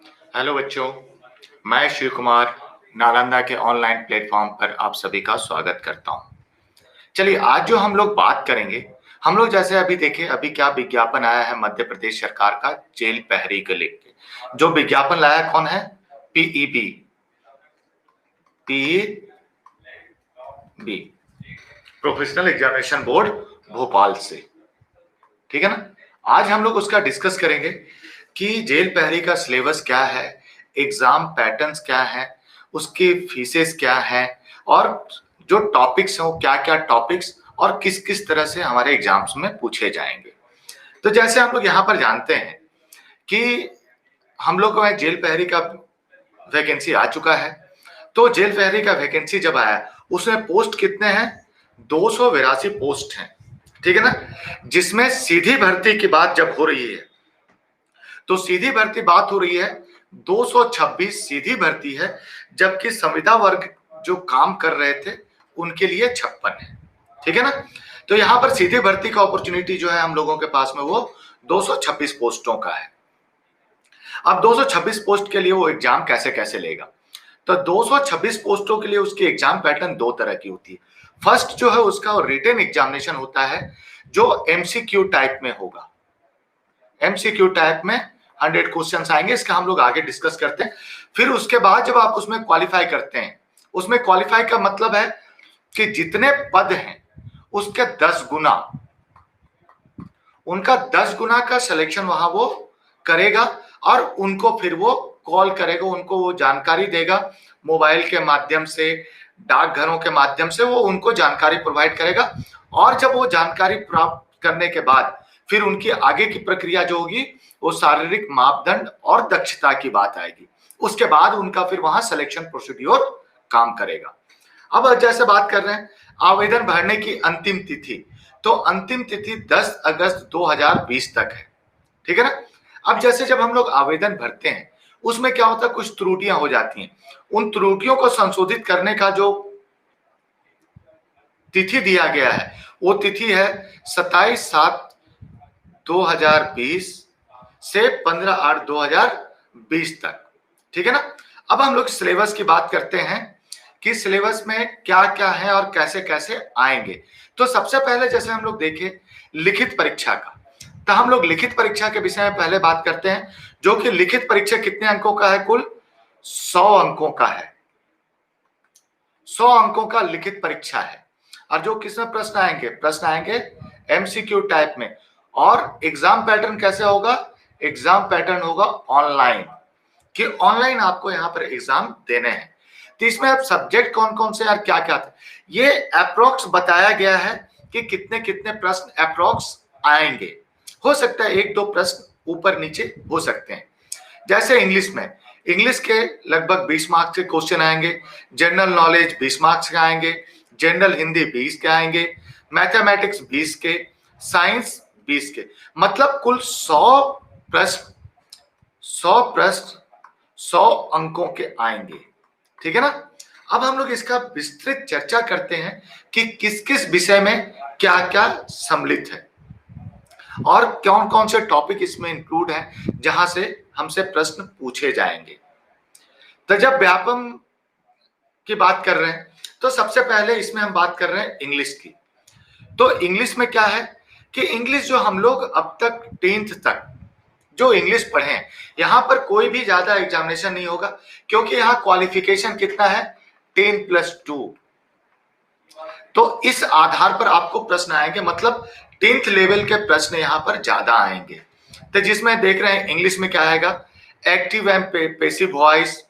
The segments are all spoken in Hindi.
हेलो बच्चों, मैं शिव कुमार नालंदा के ऑनलाइन प्लेटफॉर्म पर आप सभी का स्वागत करता हूं। चलिए आज जो हम लोग बात करेंगे, हम लोग जैसे अभी देखें अभी क्या विज्ञापन आया है मध्य प्रदेश सरकार का जेल प्रहरी को लेकर। जो विज्ञापन लाया कौन है? PEB, PEB professional examination board Bhopal से। ठीक है ना। आज हम लोग उसका डिस्कस करेंगे कि जेल प्रहरी का सिलेबस क्या है, एग्जाम पैटर्न्स क्या है, उसकी फीसेस क्या है, और जो टॉपिक्स हैं वो क्या क्या टॉपिक्स और किस किस तरह से हमारे एग्जाम्स में पूछे जाएंगे। तो जैसे हम लोग यहाँ पर जानते हैं कि हम लोग को जेल प्रहरी का वैकेंसी आ चुका है। तो जेल प्रहरी का वैकेंसी जब आया उसमें पोस्ट कितने हैं? 282 पोस्ट हैं। ठीक है ना। जिसमें सीधी भर्ती की बात जब हो रही है तो सीधी भर्ती बात हो रही है 226 सीधी भर्ती है, जबकि संविदा वर्ग जो काम कर रहे थे उनके लिए 56 है। ठीक है ना। तो यहां पर सीधी भर्ती का अपॉर्चुनिटी जो है हम लोगों के पास में वो 226 पोस्टों का है। अब 226 पोस्ट के लिए वो एग्जाम कैसे कैसे लेगा? तो 226 पोस्टों के लिए उसकी एग्जाम पैटर्न दो तरह की होती है। फर्स्ट जो है उसका रिटन एग्जामिनेशन होता है जो एमसीक्यू टाइप में होगा। एमसीक्यू टाइप में 100 क्वेश्चंस आएंगे, इसका हम लोग आगे डिस्कस करते हैं। फिर उसके बाद जब आप उसमें क्वालिफाई करते हैं, उसमें क्वालिफाई का मतलब है कि जितने पद हैं उसके 10 गुना, उनका 10 गुना का सिलेक्शन वहां वो करेगा और उनको फिर वो कॉल करेगा, उनको वो जानकारी देगा मोबाइल के माध्यम से, डाकघरों के माध्यम से वो उनको जानकारी प्रोवाइड करेगा। और जब वो जानकारी प्राप्त करने के बाद फिर उनकी आगे की प्रक्रिया जो होगी वो शारीरिक मापदंड और दक्षता की बात आएगी। उसके बाद उनका फिर वहां सिलेक्शन प्रोसीड्योर काम करेगा। अब जैसे बात कर रहे हैं आवेदन भरने की अंतिम तिथि, तो अंतिम तिथि 10 अगस्त 2020 तक है। ठीक है ना। अब जैसे जब हम लोग आवेदन भरते हैं उसमें क्या होता है, कुछ त्रुटियां हो जाती हैं। उन त्रुटियों को संशोधित करने का जो तिथि दिया गया है वो तिथि है 27/7/2020 से 15/8/2020 तक। ठीक है ना। अब हम लोग सिलेबस की बात करते हैं कि सिलेबस में क्या क्या है और कैसे कैसे आएंगे। तो सबसे पहले जैसे हम लोग देखें लिखित परीक्षा का, तो हम लोग लिखित परीक्षा के विषय में पहले बात करते हैं, जो कि लिखित परीक्षा कितने अंकों का है? कुल 100 अंकों का है। 100 अंकों का लिखित परीक्षा है। और जो किसमें प्रश्न आएंगे? प्रश्न आएंगे एमसीक्यू टाइप में। और एग्जाम पैटर्न कैसे होगा? एग्जाम पैटर्न होगा ऑनलाइन, कि ऑनलाइन आपको यहाँ पर एग्जाम देने हैं। तो इसमें अब सब्जेक्ट कौन कौन से और क्या क्या था ये अप्रोक्स बताया गया है कि कितने कितने प्रश्न अप्रोक्स आएंगे। हो सकता है एक दो प्रश्न ऊपर नीचे हो सकते हैं। जैसे इंग्लिश में, इंग्लिश के लगभग 20 मार्क्स के क्वेश्चन आएंगे, जनरल नॉलेज 20 मार्क्स के आएंगे, जनरल हिंदी 20 के आएंगे, मैथमेटिक्स 20 के, साइंस 20 के, मतलब कुल 100 प्रश्न 100 अंकों के आएंगे। ठीक है ना। अब हम लोग इसका विस्तृत चर्चा करते हैं कि किस किस विषय में क्या क्या सम्मिलित है और कौन कौन से टॉपिक इसमें इंक्लूड हैं जहां से हमसे प्रश्न पूछे जाएंगे। तो जब व्यापम की बात कर रहे हैं तो सबसे पहले इसमें हम बात कर रहे हैं इंग्लिश की। तो इंग्लिश में क्या है कि इंग्लिश जो हम लोग अब तक 10th तक जो इंग्लिश पढ़े हैं, यहां पर कोई भी ज्यादा एग्जामिनेशन नहीं होगा, क्योंकि यहाँ क्वालिफिकेशन कितना है? 10+2। तो इस आधार पर आपको प्रश्न आएंगे, मतलब 10th लेवल के प्रश्न यहां पर ज्यादा आएंगे। तो जिसमें देख रहे हैं इंग्लिश में क्या आएगा? Active and passive voice,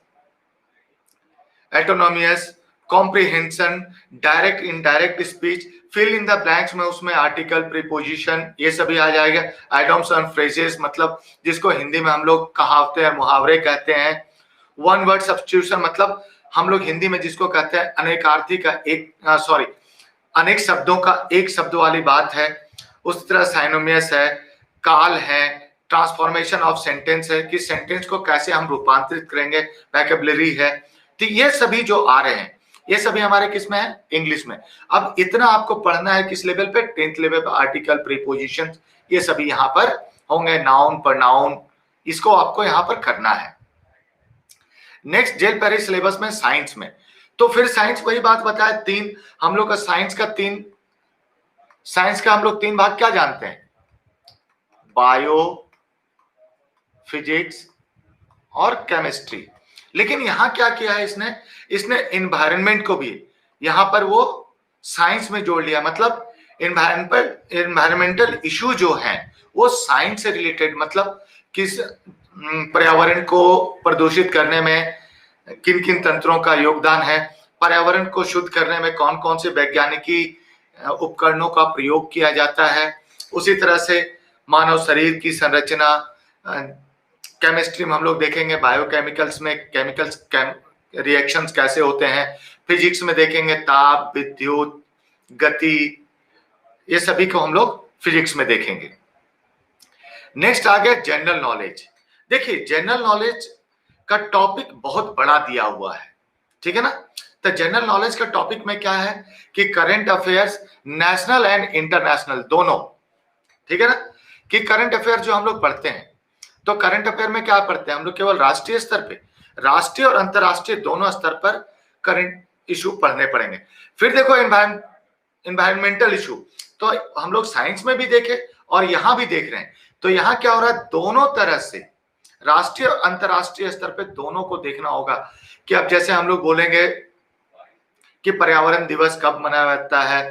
antonyms, comprehension, direct indirect speech, fill in the blanks में उसमें आर्टिकल, प्रीपोजिशन, ये सभी आ जाएगा। आइडियम्स एंड फ्रेजेस, मतलब जिसको हिंदी में हम लोग कहावतें और मुहावरे कहते हैं। वन वर्ड सब्स्टिट्यूशन, मतलब हम लोग हिंदी में जिसको कहते हैं अनेकार्थी का अनेक शब्दों का एक शब्द वाली बात है। उस तरह साइनोमियस है, काल है, ट्रांसफॉर्मेशन ऑफ सेंटेंस है कि सेंटेंस को कैसे हम रूपांतरित करेंगे, वोकैबुलरी है। तो ये सभी जो आ रहे हैं ये सभी हमारे किस में है? इंग्लिश में। अब इतना आपको पढ़ना है किस लेवल पे? 10th लेवल पे। आर्टिकल, प्रीपोजिशन, ये सभी यहाँ पर होंगे, नाउन, प्रोनाउन, इसको आपको यहाँ पर करना है। नेक्स्ट जेल पहरी सिलेबस में साइंस में, तो फिर साइंस वही बात बताया, तीन हम लोग का साइंस का हम लोग तीन भाग क्या जानते हैं, बायो, फिजिक्स और केमिस्ट्री। लेकिन यहां क्या किया है इसने इन्वायरमेंट को भी यहां पर वो साइंस में जोड़ लिया। मतलब इन्वायरमेंटल इशू जो हैं वो साइंस से रिलेटेड, मतलब किस पर्यावरण को प्रदूषित करने में किन किन तंत्रों का योगदान है, पर्यावरण को शुद्ध करने में कौन कौन से वैज्ञानिकी उपकरणों का प्रयोग किया जाता है, उसी तरह से मानव शरीर की संरचना, केमिस्ट्री में हम लोग देखेंगे बायोकेमिकल्स में केमिकल्स रिएक्शंस कैसे होते हैं, फिजिक्स में देखेंगे ताप, विद्युत, गति, ये सभी को हम लोग फिजिक्स में देखेंगे। नेक्स्ट आ गया जनरल नॉलेज। देखिए जनरल नॉलेज का टॉपिक बहुत बड़ा दिया हुआ है, ठीक है ना। तो जनरल नॉलेज का टॉपिक में क्या है कि current affairs national and international दोनों, ठीक है ना, कि करंट अफेयर जो हम लोग पढ़ते हैं, तो करंट अफेयर में क्या पढ़ते हैं हम लोग, केवल राष्ट्रीय स्तर पे, राष्ट्रीय और अंतरराष्ट्रीय दोनों स्तर पर करंट इशू पढ़ने पड़ेंगे। फिर देखो एनवायरमेंटल इशू, तो हम लोग साइंस में भी देखे और यहां भी देख रहे हैं। तो यहां क्या हो रहा है, दोनों तरह से राष्ट्रीय और अंतरराष्ट्रीय स्तर पे दोनों को देखना होगा। कि अब जैसे हम लोग बोलेंगे कि पर्यावरण दिवस कब मनाया जाता है,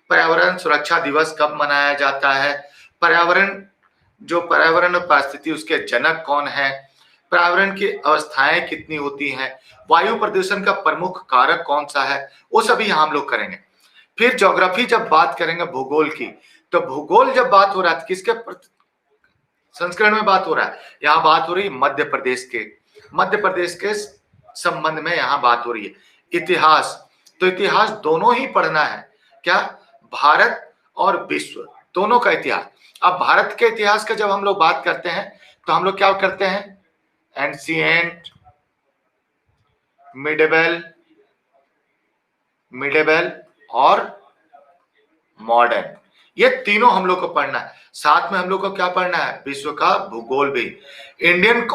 पर्यावरण सुरक्षा दिवस कब मनाया जाता है, पर्यावरण और परिस्थिति उसके जनक कौन है, पर्यावरण की अवस्थाएं कितनी होती हैं, वायु प्रदूषण का प्रमुख कारक कौन सा है, वो सभी हम लोग करेंगे। फिर ज्योग्राफी जब बात करेंगे भूगोल की, तो भूगोल जब बात हो रहा है किसके संस्करण में बात हो रहा है, यहाँ बात हो रही है मध्य प्रदेश के संबंध में यहाँ बात हो रही है। इतिहास, तो इतिहास दोनों ही पढ़ना है, क्या, भारत और विश्व दोनों का इतिहास। अब भारत के इतिहास का जब हम लोग बात करते हैं तो हम लोग क्या करते हैं, एंशिएंट, मिडेबल और मॉडर्न, ये तीनों हम लोग को पढ़ना है। साथ में हम लोग को क्या पढ़ना है, विश्व का भूगोल भी। इंडियन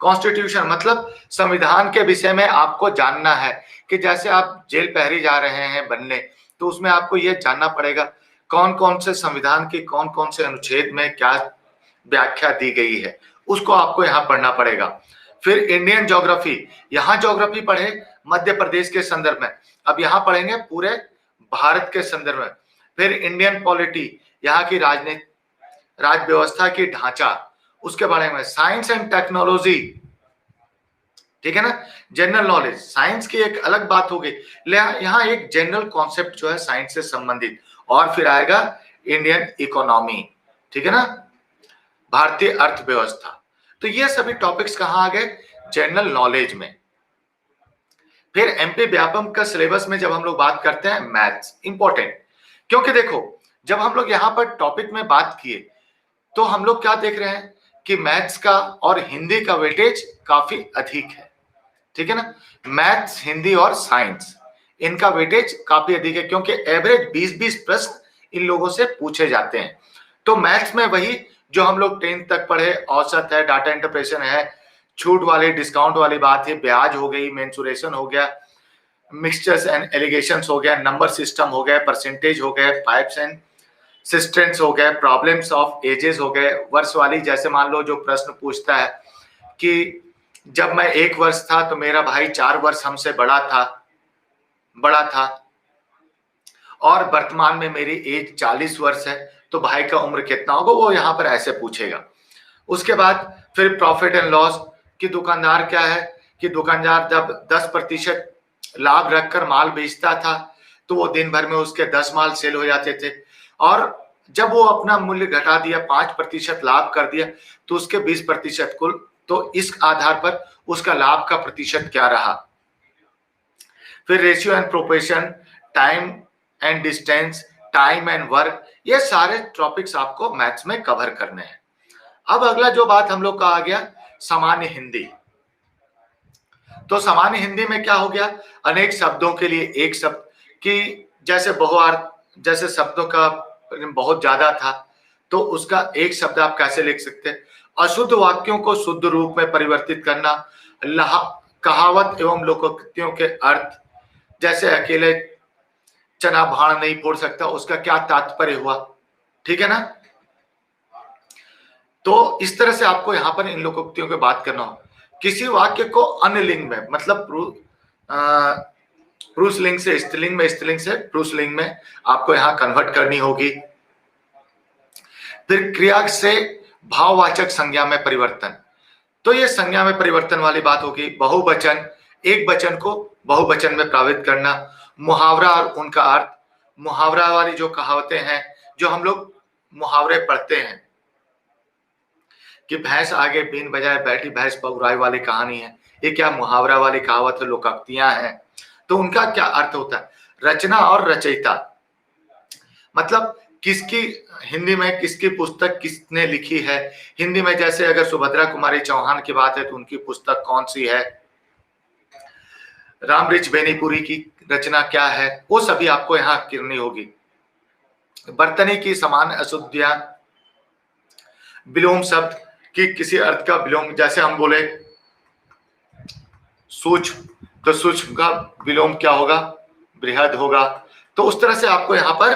कॉन्स्टिट्यूशन मतलब संविधान के विषय में आपको जानना है कि जैसे आप जेल पहरी जा रहे हैं बनने, तो उसमें आपको यह जानना पड़ेगा कौन कौन से संविधान के कौन कौन से अनुच्छेद में क्या व्याख्या दी गई है, उसको आपको यहाँ पढ़ना पड़ेगा। फिर इंडियन ज्योग्राफी, यहाँ ज्योग्राफी पढ़े मध्य प्रदेश के संदर्भ में, अब यहाँ पढ़ेंगे पूरे भारत के संदर्भ में। फिर इंडियन पॉलिटी, यहाँ की राजनीति, राज्य व्यवस्था की ढांचा, उसके बारे में। साइंस एंड टेक्नोलॉजी, ठीक है ना। जनरल नॉलेज, साइंस की एक अलग बात होगी, यहाँ एक जनरल कॉन्सेप्ट जो है साइंस से संबंधित। और फिर आएगा इंडियन इकोनॉमी, ठीक है ना, भारतीय अर्थव्यवस्था। तो ये सभी टॉपिक्स कहाँ आ गए, जनरल नॉलेज में। फिर एमपी व्यापम का सिलेबस में जब हम लोग बात करते हैं, मैथ्स इंपॉर्टेंट, क्योंकि देखो जब हम लोग यहाँ पर टॉपिक में बात किए तो हम लोग क्या देख रहे हैं कि मैथ्स का और हिंदी का वेटेज काफी अधिक है, ठीक है ना। मैथ्स, हिंदी और साइंस, इनका वेटेज काफी अधिक है, क्योंकि एवरेज 20-20 प्रश्न इन लोगों से पूछे जाते हैं। तो मैथ्स में वही जो हम लोग 10th तक पढ़े, औसत है, डाटा इंटरप्रेशन है, छूट वाली डिस्काउंट वाली बात है, ब्याज हो गई, मेंसुरेशन हो गया, मिक्सचर्स एंड एलिगेशंस हो गया, नंबर सिस्टम हो गया, परसेंटेज हो गए, पाइप्स एंड सिस्टेंस हो गए, प्रॉब्लम्स ऑफ एजेस हो गए, वर्ष वाली। जैसे मान लो जो प्रश्न पूछता है कि जब मैं 1 वर्ष था तो मेरा भाई 4 वर्ष हमसे बड़ा था और वर्तमान में मेरी एज 40 वर्ष है, तो भाई का उम्र कितना होगा, वो यहाँ पर ऐसे पूछेगा। उसके बाद फिर प्रॉफिट एंड लॉस, कि दुकानदार क्या है कि दुकानदार जब 10% लाभ रखकर माल बेचता था तो वो दिन भर में उसके 10 माल सेल हो जाते थे, और जब वो अपना मूल्य घटा दिया, 5% लाभ कर दिया, तो उसके 20% कुल, तो इस आधार पर उसका लाभ का प्रतिशत क्या रहा। फिर ratio and proportion, time and distance, time and work, ये सारे टॉपिक्स आपको मैथ्स में कवर करने हैं। अब अगला जो बात हम लोग का आ गया, सामान्य हिंदी। तो सामान्य हिंदी में क्या हो गया, अनेक शब्दों के लिए एक शब्द, कि जैसे बहुआर्थ, जैसे शब्दों का बहुत ज्यादा था तो उसका एक शब्द आप कैसे लिख सकते हैं, अशुद्ध वाक्यों को शुद्ध रूप में परिवर्तित करना, कहावत एवं लोकोक्तियों के अर्थ, जैसे अकेले चना भाड़ नहीं फोड़ सकता, उसका क्या तात्पर्य हुआ, ठीक है ना। तो इस तरह से आपको यहां पर इन लोकोक्तियों की बात करना हो। किसी वाक्य को अन्य लिंग में, मतलब पुरुषलिंग से स्त्रीलिंग में, स्त्रीलिंग से पुरुषलिंग में आपको यहां कन्वर्ट करनी होगी। फिर क्रिया से भाववाचक संज्ञा में परिवर्तन, तो ये संज्ञा में परिवर्तन वाली बात होगी। बहुवचन, एक वचन को बहुवचन में प्रभावित करना। मुहावरा और उनका अर्थ, मुहावरा वाली जो कहावतें हैं, जो हम लोग मुहावरे पढ़ते हैं कि भैंस आगे बीन बजाए बैठी भैंस पगुराई वाली कहानी है, ये क्या मुहावरा वाली कहावत है, लोकोक्तियां हैं। तो उनका क्या अर्थ होता है। रचना और रचयिता, मतलब किसकी, हिंदी में किसकी पुस्तक किसने लिखी है। हिंदी में जैसे अगर सुभद्रा कुमारी चौहान की बात है तो उनकी पुस्तक कौन सी है, रामरिच बेनीपुरी की रचना क्या है, वो सभी आपको यहाँ करनी होगी। बर्तनी की समान अशुद्धियां, विलोम शब्द कि किसी अर्थ का विलोम, जैसे हम बोले सूक्ष्म, तो सूक्ष्म का विलोम क्या होगा, बृहद होगा। तो उस तरह से आपको यहाँ पर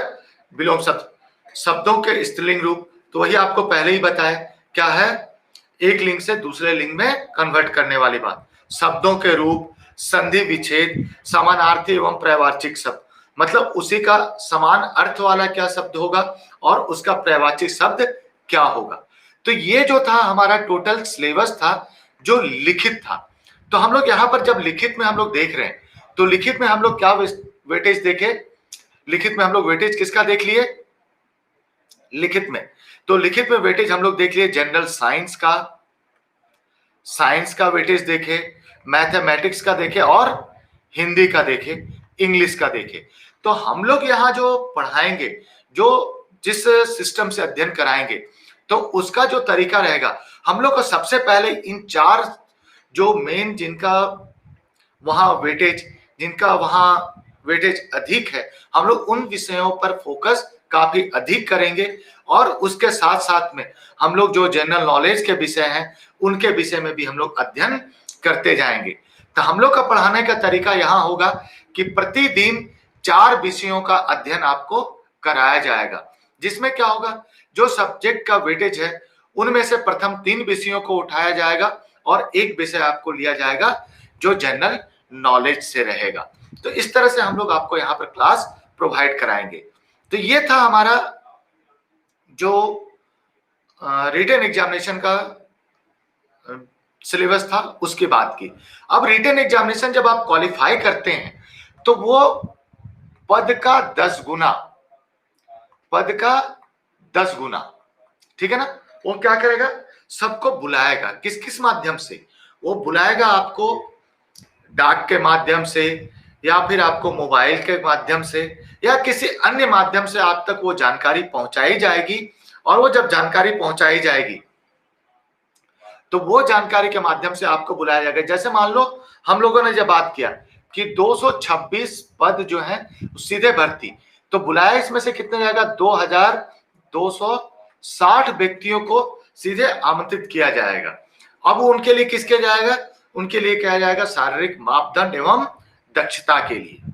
विलोम शब्द, शब्दों के स्त्रीलिंग रूप, तो वही आपको पहले ही बताया क्या है, एक लिंग से दूसरे लिंग में कन्वर्ट करने वाली बात। शब्दों के रूप, संधि विच्छेद, समानार्थी एवं पर्यायवाची शब्द, मतलब उसी का समान अर्थ वाला क्या शब्द होगा और उसका पर्यायवाची शब्द क्या होगा। तो ये जो था हमारा टोटल सिलेबस था जो लिखित था। तो हम लोग यहाँ पर जब लिखित में हम लोग देख रहे हैं, तो लिखित में हम लोग क्या वेटेज देखे, लिखित में हम लोग वेटेज किसका देख लिए, लिखित में, तो लिखित में वेटेज हम लोग देख लिए जनरल साइंस का वेटेज देखे, मैथमेटिक्स का देखे और हिंदी का देखे, इंग्लिश का देखे। तो हम लोग यहाँ जो पढ़ाएंगे, जो जिस सिस्टम से अध्ययन कराएंगे, तो उसका जो तरीका रहेगा, हम लोग को सबसे पहले इन चार जो मेन जिनका वहां वेटेज अधिक है, हम लोग उन विषयों पर फोकस काफी अधिक करेंगे और उसके साथ साथ में हम लोग जो जनरल नॉलेज के विषय हैं उनके विषय में भी हम लोग अध्ययन करते जाएंगे। तो हम लोग का पढ़ाने का तरीका यहाँ होगा कि प्रतिदिन 4 विषयों का अध्ययन आपको कराया जाएगा, जिसमें क्या होगा, जो सब्जेक्ट का वेटेज है उनमें से प्रथम 3 विषयों को उठाया जाएगा और एक विषय आपको लिया जाएगा जो जनरल नॉलेज से रहेगा। तो इस तरह से हम लोग आपको यहाँ पर क्लास प्रोवाइड कराएंगे। तो ये था हमारा जो रिटन एग्जामिनेशन का सिलेबस था, उसकी बात की। अब रिटन एग्जामिनेशन जब आप क्वालिफाई करते हैं तो वो पद का 10 गुना, ठीक है ना। वो क्या करेगा, सबको बुलाएगा, किस किस माध्यम से, वो बुलाएगा आपको डाक के माध्यम से या फिर आपको मोबाइल के माध्यम से या किसी अन्य माध्यम से आप तक वो जानकारी पहुंचाई जाएगी। और वो जब जानकारी पहुंचाई जाएगी तो वो जानकारी के माध्यम से आपको बुलाया जाएगा। जैसे मान लो हम लोगों ने जब बात किया कि 226 पद जो हैं सीधे भर्ती, तो बुलाया इसमें से कितने जाएगा, 2260 व्यक्तियों को सीधे आमंत्रित किया जाएगा। अब उनके लिए किसके जाएगा, उनके लिए क्या जाएगा, शारीरिक मापदंड एवं दक्षता के लिए।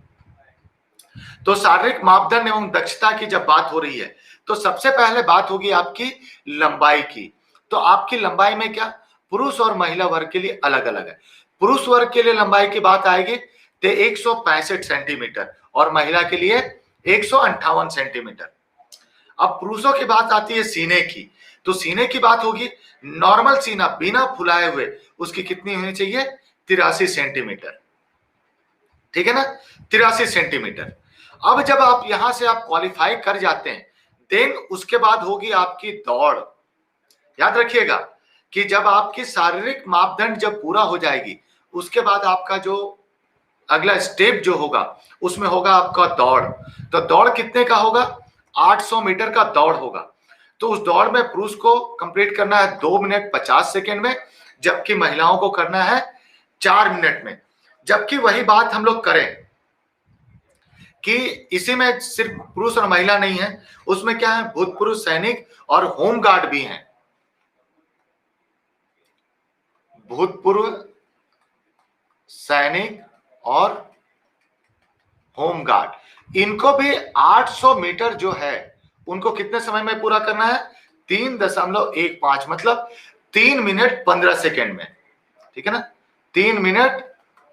तो शारीरिक मापदंड एवं दक्षता की जब बात हो रही है तो सबसे पहले बात होगी आपकी लंबाई की। तो आपकी लंबाई में क्या, पुरुष और महिला वर्ग के लिए अलग अलग है। पुरुष वर्ग के लिए लंबाई की बात आएगी तो 165 सेंटीमीटर और महिला के लिए 158 सेंटीमीटर। अब पुरुषों की बात आती है सीने की, तो सीने की बात होगी नॉर्मल सीना बिना फुलाए हुए, उसकी कितनी होनी चाहिए, 83 सेंटीमीटर, ठीक है ना, 83 सेंटीमीटर। अब जब आप यहां से आप क्वालिफाई कर जाते हैं, देन उसके बाद होगी आपकी दौड़। याद रखिएगा कि जब आपकी शारीरिक मापदंड जब पूरा हो जाएगी, उसके बाद आपका जो अगला स्टेप जो होगा उसमें होगा आपका दौड़। तो दौड़ कितने का होगा, 800 मीटर का दौड़ होगा। तो उस दौड़ में पुरुष को कंप्लीट करना है 2 मिनट 50 सेकेंड में, जबकि महिलाओं को करना है 4 मिनट में। जबकि वही बात हम लोग करें कि इसी में सिर्फ पुरुष और महिला नहीं है, उसमें क्या है, भूतपूर्व सैनिक और होमगार्ड भी हैं। भूतपूर्व सैनिक और होमगार्ड, इनको भी 800 मीटर जो है उनको कितने समय में पूरा करना है? 3.15, मतलब 3 मिनट 15 सेकेंड में, ठीक है ना, 3 मिनट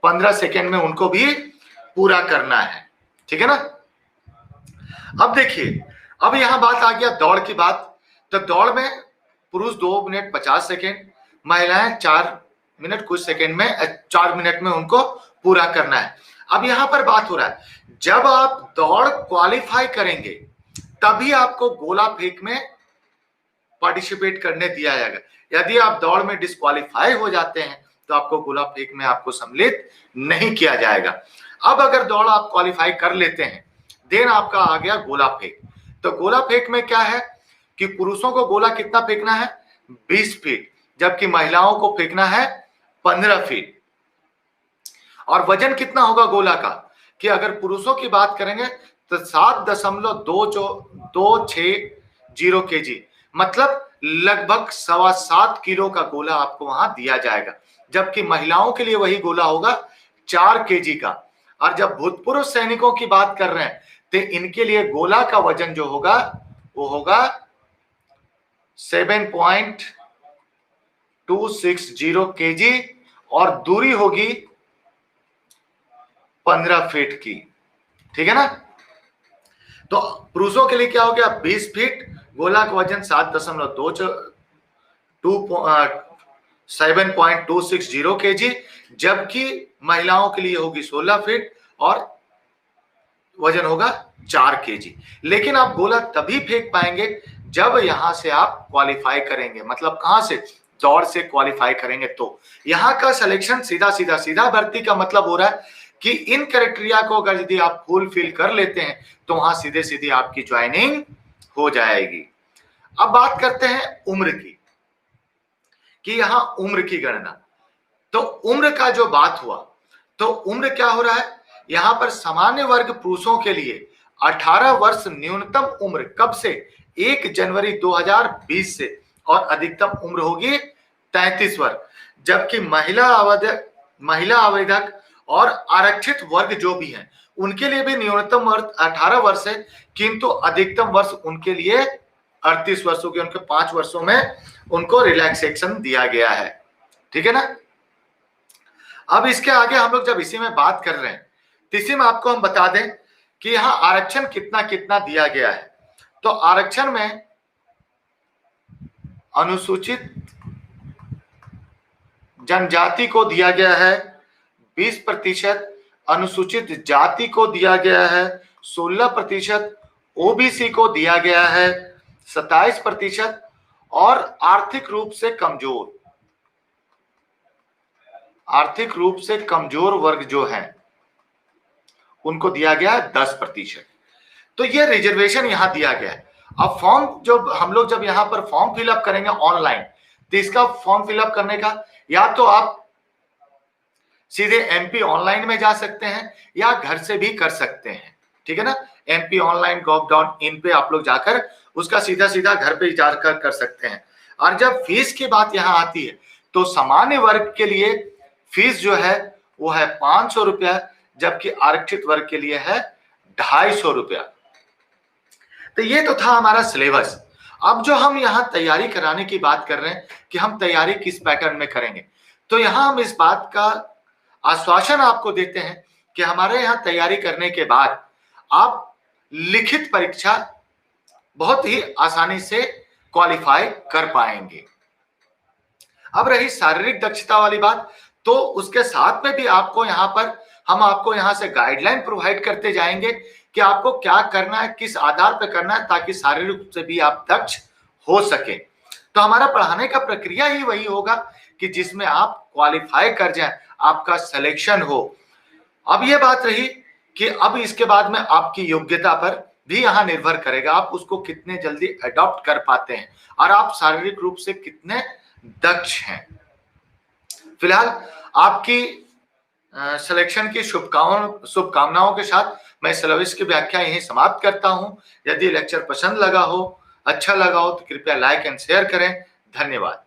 15 सेकेंड में उनको भी पूरा करना है, ठीक है ना। अब देखिए, अब यहां बात आ गया दौड़ की बात। तो दौड़ में पुरुष 2 मिनट 50 सेकेंड, महिलाएं 4 मिनट कुछ सेकेंड में, 4 मिनट में उनको पूरा करना है। अब यहां पर बात हो रहा है, जब आप दौड़ क्वालिफाई करेंगे तभी आपको गोला फेंक में पार्टिसिपेट करने दिया जाएगा। यदि आप दौड़ में डिस्क्वालीफाई हो जाते हैं तो आपको गोला फेंक में आपको सम्मिलित नहीं किया जाएगा। अब अगर दौड़ आप क्वालिफाई कर लेते हैं, देन आपका आ गया गोला फेंक। तो गोला फेंक में क्या है कि पुरुषों को गोला कितना फेंकना है? 20 फीट, जबकि महिलाओं को फेंकना है 15 फीट। और वजन कितना होगा गोला का, कि अगर पुरुषों की बात करेंगे तो 7.260 केजी, मतलब लगभग 7.25 किलो का गोला आपको वहां दिया जाएगा। जबकि महिलाओं के लिए वही गोला होगा 4 केजी का। और जब भूतपूर्व सैनिकों की बात कर रहे हैं तो इनके लिए गोला का वजन जो होगा वो होगा 7.260 केजी और दूरी होगी 15 फीट की, ठीक है ना। तो पुरुषों के लिए क्या हो गया? 20 फीट, गोला का वजन 7.260 केजी, जबकि महिलाओं के लिए होगी 16 फीट और वजन होगा 4 केजी। लेकिन आप गोला तभी फेंक पाएंगे जब यहां से आप क्वालिफाई करेंगे, मतलब कहां से? दौड़ से क्वालिफाई करेंगे। तो यहां का सिलेक्शन सीधा भर्ती का मतलब हो रहा है कि इन क्राइटेरिया को अगर यदि आप फुलफिल कर लेते हैं तो वहां सीधे आपकी ज्वाइनिंग हो जाएगी। अब बात करते हैं उम्र की, कि यहां उम्र की गणना। तो उम्र का जो बात हुआ, तो उम्र क्या हो रहा है यहां पर? सामान्य वर्ग पुरुषों के लिए 18 वर्ष न्यूनतम उम्र, कब से? 1 जनवरी 2020 से, और अधिकतम उम्र होगी 33 वर्ष। जबकि महिला आवेदक और आरक्षित वर्ग जो भी हैं उनके लिए भी न्यूनतम वर्ष 18 वर्ष है, किंतु अधिकतम वर्ष उनके लिए 38 वर्षों के, उनके 5 वर्षों में उनको रिलैक्सेशन दिया गया है, ठीक है ना। अब इसके आगे हम लोग जब इसी में बात कर रहे हैं तो इसी में आपको हम बता दें कि यहाँ आरक्षण कितना कितना दिया गया है। तो आरक्षण में अनुसूचित जनजाति को दिया गया है 20%, अनुसूचित जाति को दिया गया है 16%, ओबीसी को दिया गया है 27%, और आर्थिक रूप से कमजोर वर्ग जो है उनको दिया गया है 10%। तो ये रिजर्वेशन यहां दिया गया है। अब फॉर्म जो हम लोग जब यहां पर फॉर्म फिलअप करेंगे ऑनलाइन, तो इसका फॉर्म फिलअप करने का या तो आप सीधे एमपी ऑनलाइन में जा सकते हैं या घर से भी कर सकते हैं, ठीक है ना। mponline.gov.in पे आप लोग जाकर उसका सीधा घर पे जाकर कर सकते हैं। और जब फीस की बात यहां आती है तो सामान्य वर्ग के लिए फीस जो है वो है 500 रुपया, जबकि आरक्षित वर्ग के लिए है 250 रुपया। तो ये तो था हमारा सिलेबस। अब जो हम यहाँ तैयारी कराने की बात कर रहे हैं कि हम तैयारी किस पैटर्न में करेंगे, तो यहाँ हम इस बात का आश्वासन आपको देते हैं कि हमारे यहाँ तैयारी करने के बाद आप लिखित परीक्षा बहुत ही आसानी से क्वालिफाई कर पाएंगे। अब रही शारीरिक दक्षता वाली बात, तो उसके साथ में भी आपको यहाँ पर हम आपको यहाँ से गाइडलाइन प्रोवाइड करते जाएंगे कि आपको क्या करना है, किस आधार पर करना है, ताकि शारीरिक रूप से भी आप दक्ष हो सके। तो हमारा पढ़ाने का प्रक्रिया ही वही होगा कि जिसमें आप क्वालिफाई कर जाएं, आपका सिलेक्शन हो। अब ये बात रही कि अब इसके बाद में आपकी योग्यता पर भी यहाँ निर्भर करेगा, आप उसको कितने जल्दी अडॉप्ट कर पाते हैं और आप शारीरिक रूप से कितने दक्ष हैं। फिलहाल आपकी सिलेक्शन की शुभकामनाओं के साथ मैं सिलेबस की व्याख्या यहीं समाप्त करता हूं। यदि लेक्चर पसंद लगा हो, अच्छा लगा हो, तो कृपया लाइक एंड शेयर करें। धन्यवाद।